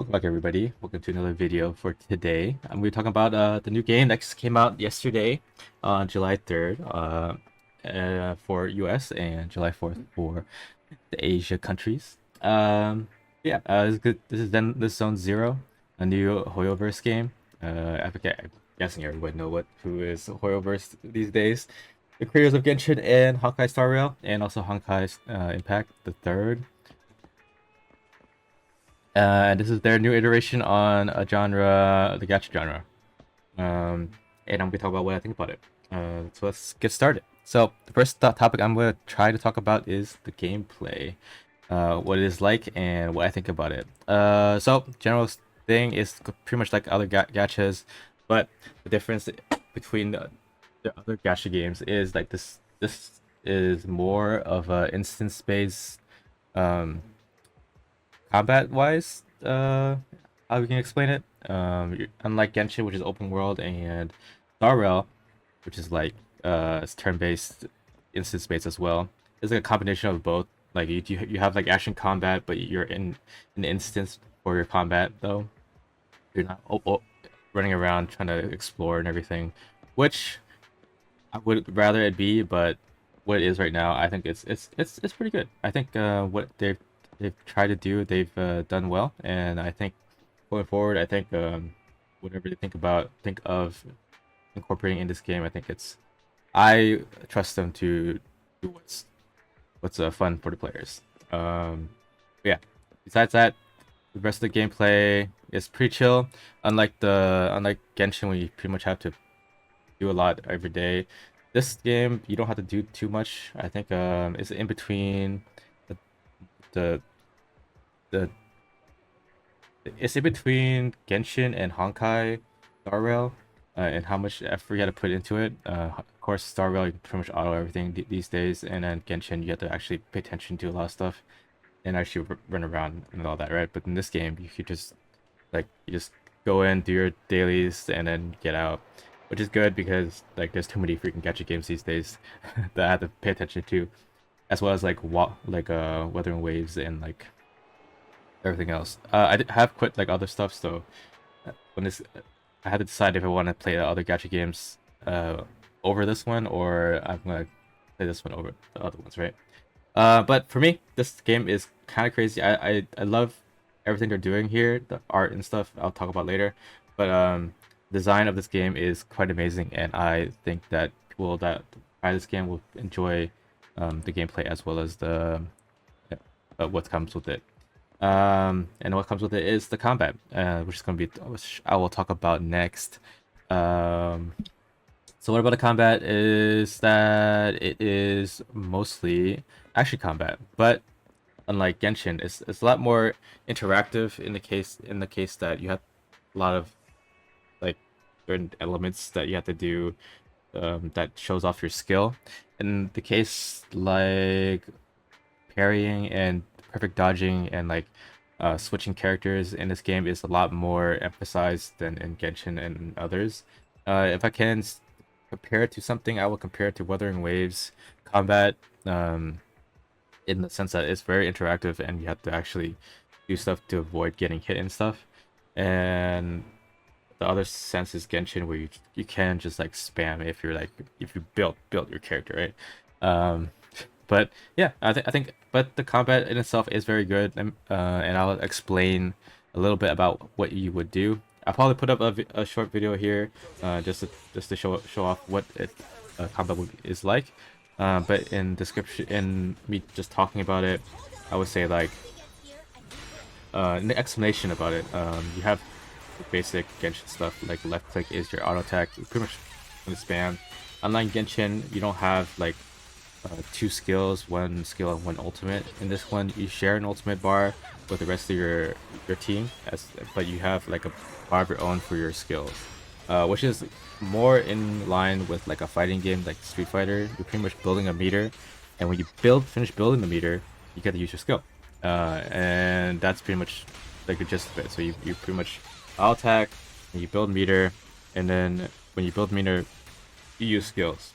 Welcome back, everybody. Welcome to another video for today. I'm going to be talking about the new game that just came out yesterday on July 3rd for US and July 4th for the Asia countries. This is good. This Zone Zero, a new Hoyoverse game. I forget. I'm guessing everyone know who is Hoyoverse these days. The creators of Genshin and Honkai Star Rail, and also Honkai Impact the third. And this is their new iteration on a genre, the gacha genre. And I'm gonna talk about what I think about it. So let's get started. So the first topic I'm gonna try to talk about is the gameplay, what it is like, and what I think about it. So general thing is pretty much like other gachas, but the difference between the other gacha games is like this. This is more of a instance-based combat wise, how we can explain it. Unlike Genshin, which is open world, and Star Rail, which is like it's turn-based, instance-based as well. It's like a combination of both. Like you have like action combat, but you're in an instance for your combat though. You're not running around trying to explore and everything, which I would rather it be, but what it is right now, I think it's pretty good. I think what they've tried to do, they've done well, and I think going forward, I think whatever they think of incorporating in this game, I trust them to do what's fun for the players. Yeah. Besides that, the rest of the gameplay is pretty chill. Unlike Genshin, where you pretty much have to do a lot every day. This game you don't have to do too much. I think it's in between the the the it's in between Genshin and Honkai Star Rail, and how much effort you had to put into it. Of course, Star Rail you can pretty much auto everything these days, and then Genshin you have to actually pay attention to a lot of stuff and actually run around and all that, right? But in this game, you could just you just go in, do your dailies, and then get out, which is good because like there's too many freaking gacha games these days that I have to pay attention to, as well as Weathering Waves and like everything else. I have quit like other stuff, so when this, I had to decide if I want to play the other gacha games over this one, or I'm gonna play this one over the other ones, right? But for me, this game is kind of crazy. I love everything they're doing here, the art and stuff. I'll talk about later, but design of this game is quite amazing, and I think that people that buy this game will enjoy the gameplay as well as the what comes with it. And what comes with it is the combat, which I will talk about next. So what about the combat is that it is mostly action combat, but unlike Genshin, it's a lot more interactive in the case that you have a lot of like certain elements that you have to do that shows off your skill. In the case like parrying and perfect dodging and switching characters in this game is a lot more emphasized than in Genshin and others. If I can compare it to something, I will compare it to Wuthering Waves combat, in the sense that it's very interactive and you have to actually do stuff to avoid getting hit and stuff. And the other sense is Genshin, where you can just like spam if you built your character, right? But yeah, I think but the combat in itself is very good, and I'll explain a little bit about what you would do. I'll probably put up a short video here, just to show off what combat is like. But in description, in me just talking about it, I would say in the explanation about it, you have the basic Genshin stuff, like left click is your auto attack. You pretty much gonna spam. Unlike Genshin, you don't have two skills, one skill and one ultimate. In this one, you share an ultimate bar with the rest of your team, but you have like a bar of your own for your skills, which is more in line with like a fighting game like Street Fighter. You're pretty much building a meter, and when you finish building the meter, you get to use your skill, and that's pretty much like the gist of it. So you pretty much attack, and you build meter, and then when you build meter, you use skills.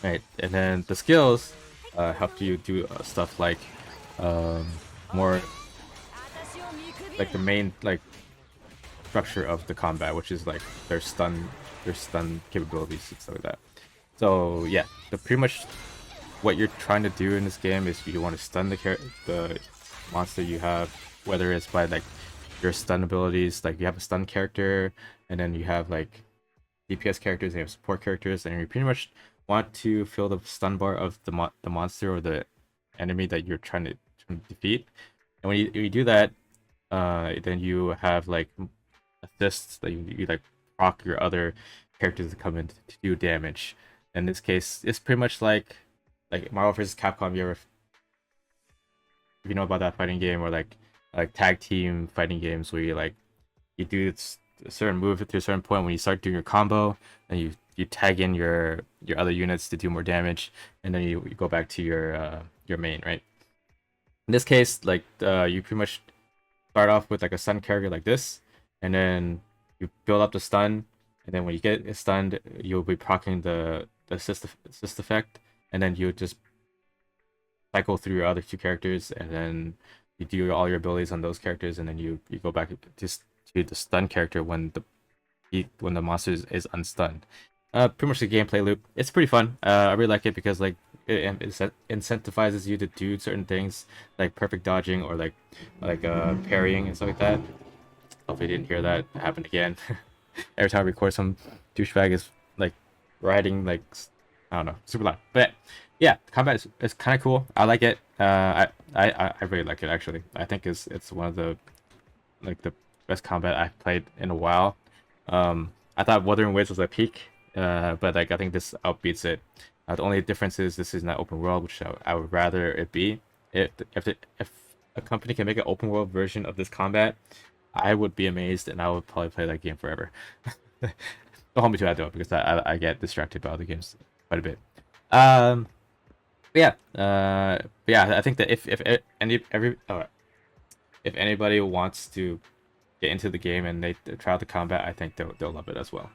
Right, and then the skills help you do stuff like more like the main like structure of the combat, which is like their stun capabilities and stuff like that. So yeah, the pretty much what you're trying to do in this game is you want to stun the monster you have, whether it's by like your stun abilities, like you have a stun character, and then you have like DPS characters, and you have support characters, and you pretty much want to fill the stun bar of the monster or the enemy that you're trying to defeat. And when you do that, then you have like assists that you like proc your other characters to come in to do damage. In this case, it's pretty much like Marvel vs. Capcom. If you know about that fighting game, or like tag team fighting games where you do a certain move to a certain point when you start doing your combo, and you tag in your other units to do more damage, and then you go back to your main, right? In this case, like you pretty much start off with like a stun character like this, and then you build up the stun, and then when you get stunned, you'll be proccing the assist effect, and then you just cycle through your other two characters, and then you do all your abilities on those characters, and then you go back to the stun character when the monster is unstunned. Pretty much the gameplay loop. It's pretty fun. I really like it because like it incentivizes you to do certain things like perfect dodging or like parrying and stuff like that. Hopefully you didn't hear that happen again. Every time I record, some douchebag is like riding like I don't know, super loud. But yeah, the combat is kind of cool. I like it. I really like it actually. I think it's one of the the best combat I've played in a while. I thought Wuthering Waves was a peak, but like I think this outbeats it. The only difference is this is not open world, which I would rather it be. If a company can make an open world version of this combat, I would be amazed, and I would probably play that game forever. Don't hold me to that though, because I get distracted by other games quite a bit. Um, yeah, I think that if anybody wants to get into the game and they try out the combat, I think they'll love it as well.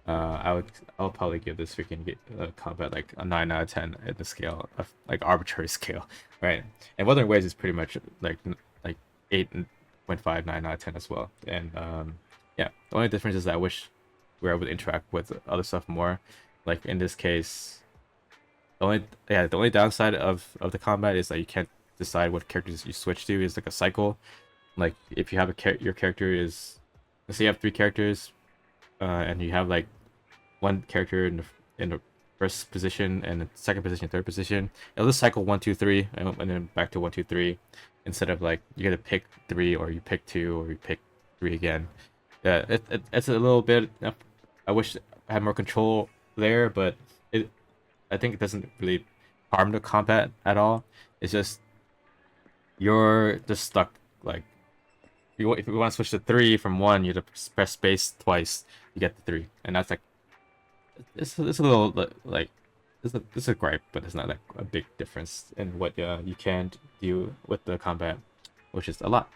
I'll probably give this freaking combat like a 9 out of 10 in the scale of like arbitrary scale, right? And Wuthering Waves is pretty much like 8.5, 9 out of 10 as well. And yeah, the only difference is that I wish we were able to interact with other stuff more. Like in this case, the only downside of the combat is that you can't decide what characters you switch to. Is like a cycle. Like if you have your character is, let's say you have 3 characters, and you have like one character in the first position and the second position, third position, it'll just cycle 1, 2, 3, and then back to 1, 2, 3, instead of like you gotta pick 3 or you pick 2 or you pick 3 again. Yeah, it's a little bit. I wish I had more control there, but I think it doesn't really harm the combat at all. It's just you're just stuck. Like if you want to switch to 3 from 1, you have to press space twice. You get the 3, and that's like it's a little like it's a gripe, but it's not like a big difference in what you can do with the combat, which is a lot.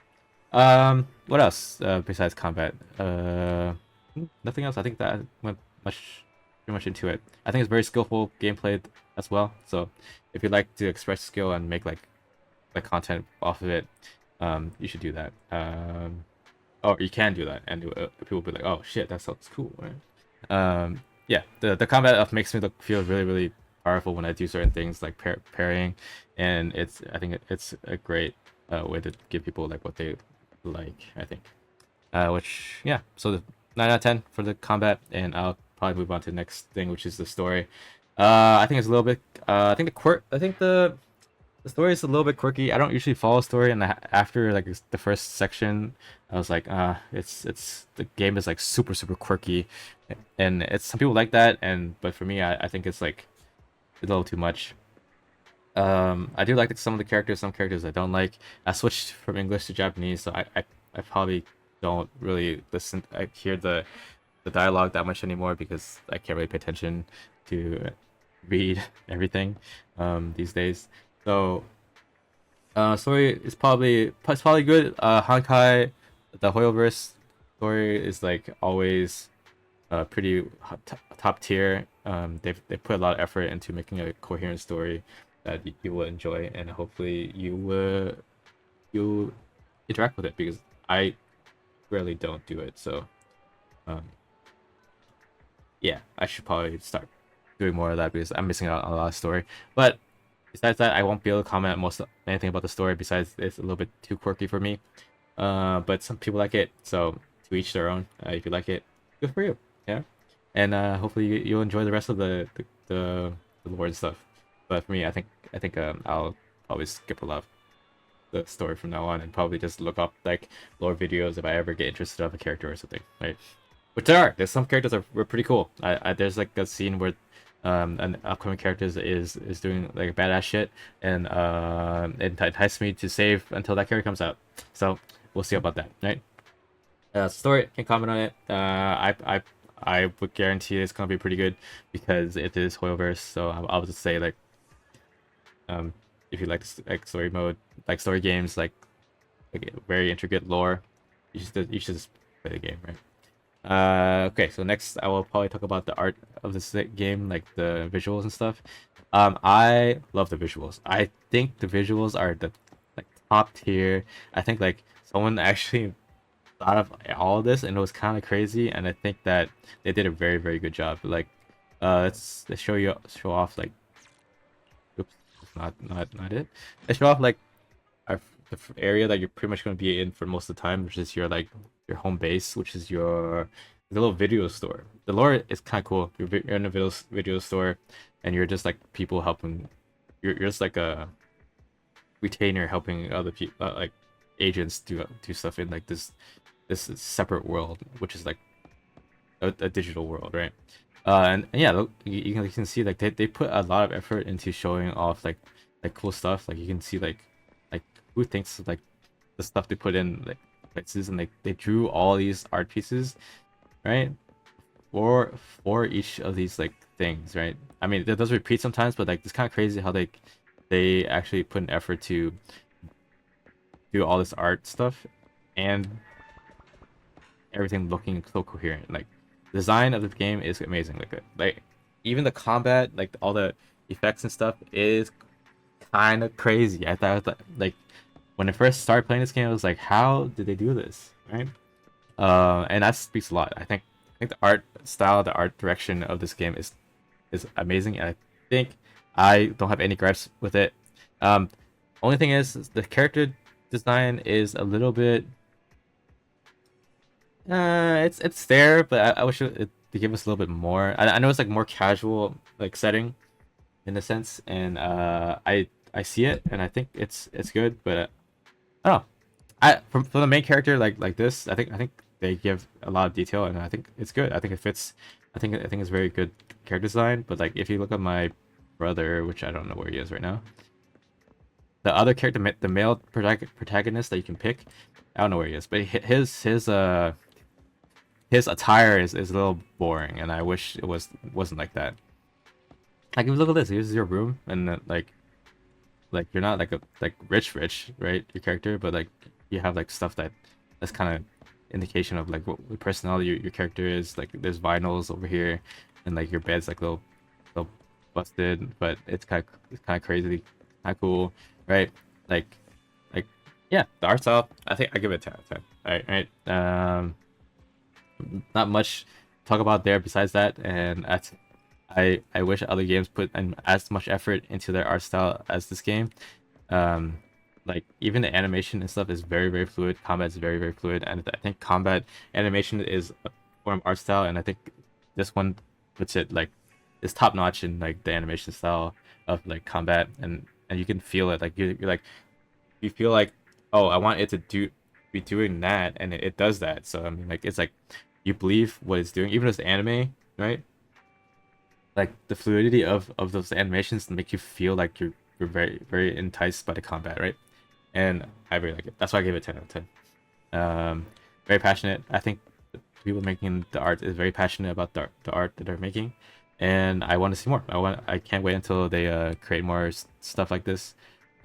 What else besides combat? Nothing else. I think that went pretty much into it. I think it's very skillful gameplay as well. So if you like to express skill and make like content off of it, you should do that. Or you can do that, and people will be like, "Oh shit, that sounds cool." Right? Yeah, the combat makes me feel really really powerful when I do certain things like parrying, and I think it's a great way to give people like what they like. I think, which yeah, so the 9 out of 10 for the combat, and I'll probably move on to the next thing, which is the story. I think it's a little bit. I think the story is a little bit quirky. I don't usually follow story, and after like the first section, I was like, it's the game is like super super quirky, and it's some people like that, but for me, I think it's like a little too much. I do like some of the characters, some characters I don't like. I switched from English to Japanese, so I probably don't really listen. I hear the dialogue that much anymore because I can't really pay attention to read everything these days. So story is probably good. Honkai, the Hoyoverse story is like always pretty top tier. They put a lot of effort into making a coherent story that you will enjoy, and hopefully you interact with it, because I rarely don't do it. So um, yeah, I should probably start doing more of that because I'm missing out on a lot of story. But besides that, I won't be able to comment most anything about the story. Besides, it's a little bit too quirky for me. But some people like it, so to each their own. If you like it, good for you. Yeah, and hopefully you'll enjoy the rest of the lore and stuff. But for me, I think I'll probably skip a lot of the story from now on and probably just look up like lore videos if I ever get interested of a character or something, right? Which there are. There's some characters that were pretty cool. There's like a scene where an upcoming character is doing like badass shit and it enticed me to save until that character comes out. So we'll see about that, right? Story, can't comment on it. I would guarantee it's gonna be pretty good because it is Hoyoverse. So I would just say like um if you like story mode, like story games, like very intricate lore, you should just play the game, right? Okay, so next I will probably talk about the art of this game, like the visuals and stuff. I love the visuals. I think the visuals are the like top tier. I think like someone actually thought of all of this and it was kind of crazy, and I think that they did a very very good job. Like, let's show off like, oops, not it. Let's show off like area that you're pretty much going to be in for most of the time, which is your like your home base, which is your the little video store. The lore is kind of cool. You're in a video store, and you're just like people helping. You're just like a retainer helping other people, like agents do stuff in like this separate world, which is like a digital world, right? And yeah, look, you can see like they put a lot of effort into showing off like cool stuff. Like you can see like who thinks like the stuff they put in like places, and like they drew all these art pieces, right? For each of these like things, right? I mean, it does repeat sometimes, but like it's kind of crazy how they actually put an effort to do all this art stuff and everything looking so coherent. Like design of the game is amazing. Like even the combat, like all the effects and stuff is kind of crazy. I thought like when I first started playing this game, I was like, how did they do this, right? And that speaks a lot. I think the art style, the art direction of this game is amazing, and I think I don't have any gripes with it. Um, only thing is the character design is a little bit it's there, but I wish to give us a little bit more. I know it's like more casual like setting in a sense, and I see it and I think it's good, but I don't know. For the main character like this, I think they give a lot of detail and I think it's good. I think it fits. I think it's very good character design. But like if you look at my brother, which I don't know where he is right now, the other character, the male protagonist that you can pick, I don't know where he is, but his attire is a little boring, and I wish it wasn't like that. Like, if you look at this, here's your room, and then, like you're not like a rich, right? Your character, but like you have like stuff that's kind of indication of like what personality your character is. Like there's vinyls over here, and like your bed's like little busted, but it's kind of crazy, kind of cool, right? Like like yeah, the art style. I think I give it a 10 out of 10. All right, right. Not much talk about there besides that, and I wish other games put as much effort into their art style as this game. um like even the animation and stuff is very very fluid. Combat is very very fluid, and I think combat animation is a form of art style, and I think this one puts it like is top notch in like the animation style of like combat, and you can feel it. Like you're like you feel like, oh, I want it to be doing that, and it does that. So I mean, like it's like you believe what it's doing, even as anime, right? Like the fluidity of those animations make you feel like you're very very enticed by the combat, right? And I really like it. That's why I gave it 10 out of 10. Very passionate. I think the people making the art is very passionate about the art that they're making, and I want to see more. I can't wait until they create more stuff like this,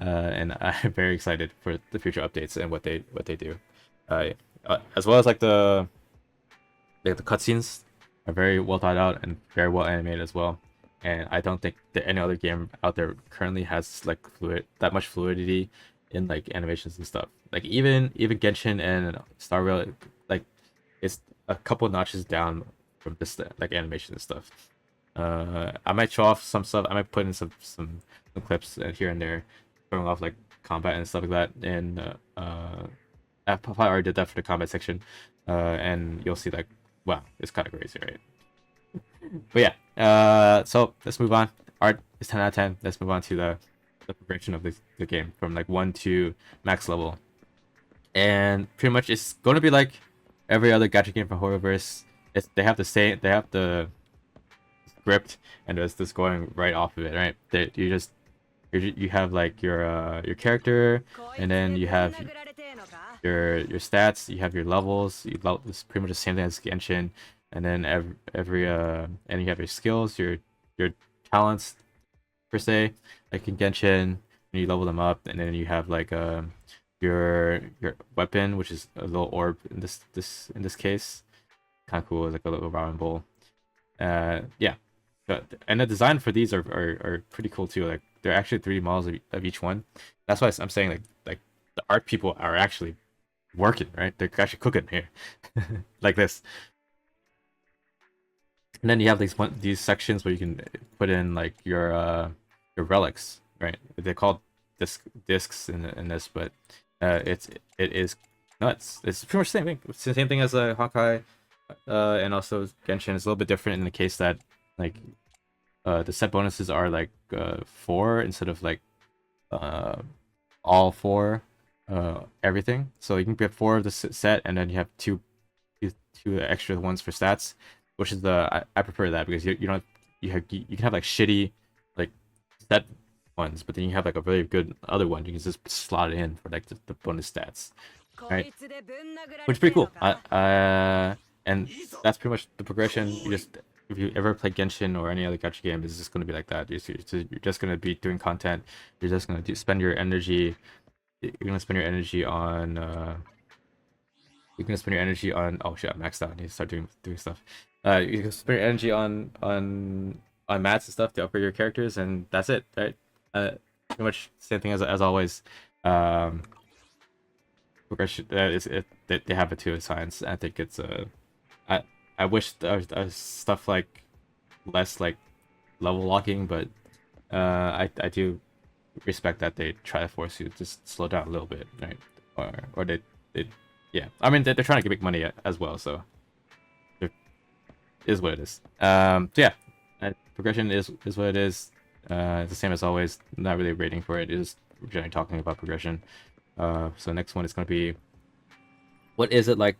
and I'm very excited for the future updates and what they do, as well as like the cutscenes are very well thought out and very well animated as well. And I don't think that any other game out there currently has like that much fluidity in like animations and stuff. Like even Genshin and Star Rail, like it's a couple notches down from this like animation and stuff. I might show off some stuff. I might put in some clips here and there, showing off like combat and stuff like that. And I probably already did that for the combat section. And you'll see like, wow, it's kind of crazy, right? But yeah, so let's move on. Art is 10 out of 10. Let's move on to the progression of the game from like 1 to max level. And pretty much it's going to be like every other gacha game from Horrorverse. They have the script, and there's this going right off of it, right? You have like your character, and then you have your stats, you have your levels. It's pretty much the same thing as Genshin, and then every and you have your skills, your talents per se, like in Genshin, and you level them up, and then you have like your weapon, which is a little orb in this case, kind of cool, like a little ramen bowl. Yeah, and the design for these are pretty cool too. Like they're actually 3D models of each one. That's why I'm saying like the art people are actually working, right? They're actually cooking here, like this. And then you have these sections where you can put in like your relics, right? They're called discs in this, but it is nuts. It's pretty much the same thing. It's the same thing as Honkai, and also Genshin. It's a little bit different in the case that like the set bonuses are like 4 instead of like all 4 everything. So you can get 4 of the set, and then you have two extra ones for stats, which is I prefer that because you don't you can have like shitty like set ones, but then you have like a very good other one. You can just slot it in for like the bonus stats, right? Which is pretty cool. And that's pretty much the progression. You just if you ever play Genshin or any other gacha game, it's just gonna be like that. You're just gonna be doing content. You're just gonna spend your energy. You're gonna spend your energy on. You're gonna spend your energy on. Oh shit! I'm maxed out. I need to start doing stuff. You can spend your energy on mats and stuff to upgrade your characters, and that's it, right? Pretty much same thing as always. Progression is it they have it too in science. I think it's I wish there was stuff like less like level locking, but I do respect that they try to force you to just slow down a little bit, right? Or they yeah. I mean they're trying to make money as well, so it is what it is. So yeah, progression is what it is. It's the same as always. Not really rating for it. It is generally talking about progression. So next one is going to be, what is it like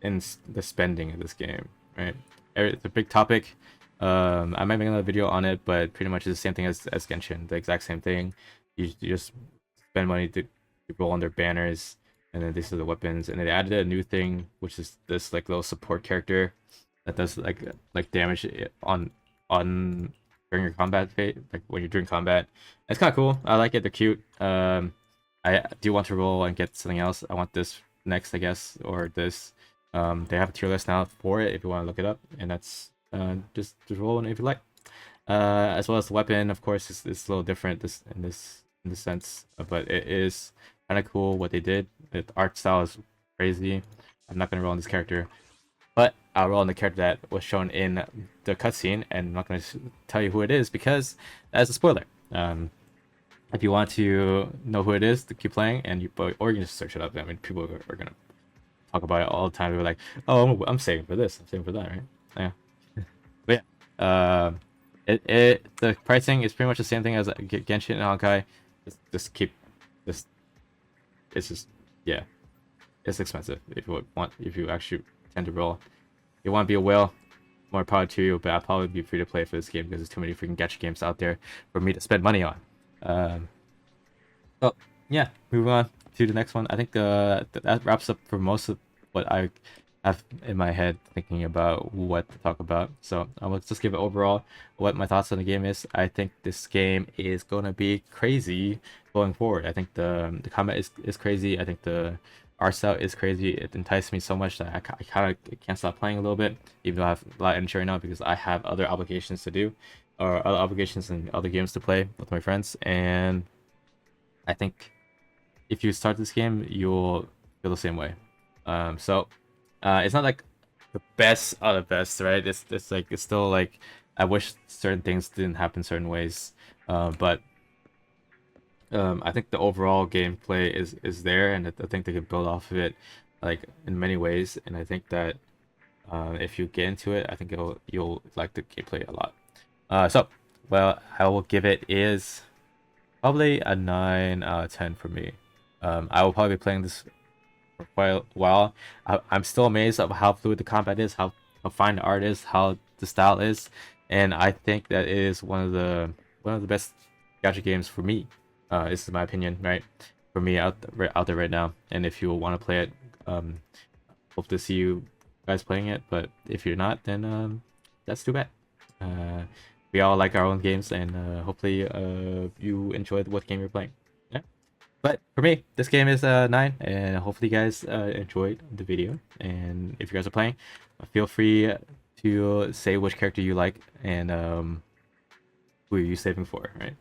in the spending of this game, right? It's a big topic. I might make another video on it, but pretty much it's the same thing as Genshin. The exact same thing. You just spend money to roll on their banners, and then these are the weapons. And they added a new thing, which is this like little support character that does like damage on during your combat phase, like when you're doing combat. It's kind of cool. I like it. They're cute. I do want to roll and get something else. I want this next, I guess, or this. They have a tier list now for it if you want to look it up, and that's just roll if you like. As well as the weapon, of course, is a little different in this sense, but it is kind of cool what they did. The art style is crazy. I'm not gonna roll on this character, but I'll roll on the character that was shown in the cutscene, and I'm not gonna tell you who it is because that's a spoiler. If you want to know who it is, to keep playing, and or you can just search it up. I mean, people are gonna talk about it all the time. They're like, "Oh, I'm saving for this. I'm saving for that." Right? Yeah. But yeah, the pricing is pretty much the same thing as Genshin and Honkai. Just keep this. It's just yeah, it's expensive if you actually tend to roll. You want to be a whale, more power to you. But I'll probably be free to play for this game because there's too many freaking gacha games out there for me to spend money on. Oh yeah, moving on to the next one. I think that wraps up for most of what I have in my head thinking about what to talk about. So let's just give it overall what my thoughts on the game is. I think this game is gonna be crazy going forward. I think the combat is crazy. I think the art style is crazy. It enticed me so much that I kind of can't stop playing a little bit, even though I have a lot of energy right now because I have other obligations to do, or other obligations and other games to play with my friends. And I think if you start this game, you'll feel the same way. So it's not like the best out of the best, right? It's like it's still like I wish certain things didn't happen certain ways, but I think the overall gameplay is there, and I think they can build off of it, like in many ways. And I think that if you get into it, I think you'll like the gameplay a lot. So well, I will give it is probably a 9 out of 10 for me. I will probably be playing this for quite a while. I'm still amazed of how fluid the combat is, how fine the art is, how the style is, and I think that it is one of the best gacha games for me. This is my opinion, right? For me out there right now. And if you want to play it, hope to see you guys playing it. But if you're not, then that's too bad. We all like our own games, and hopefully you enjoyed what game you're playing. Yeah. But for me, this game is 9, and hopefully you guys enjoyed the video. And if you guys are playing, feel free to say which character you like and who are you saving for, right?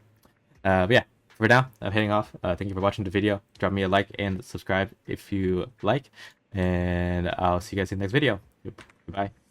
But yeah, for now, I'm heading off. Thank you for watching the video. Drop me a like and subscribe if you like, and I'll see you guys in the next video. Goodbye.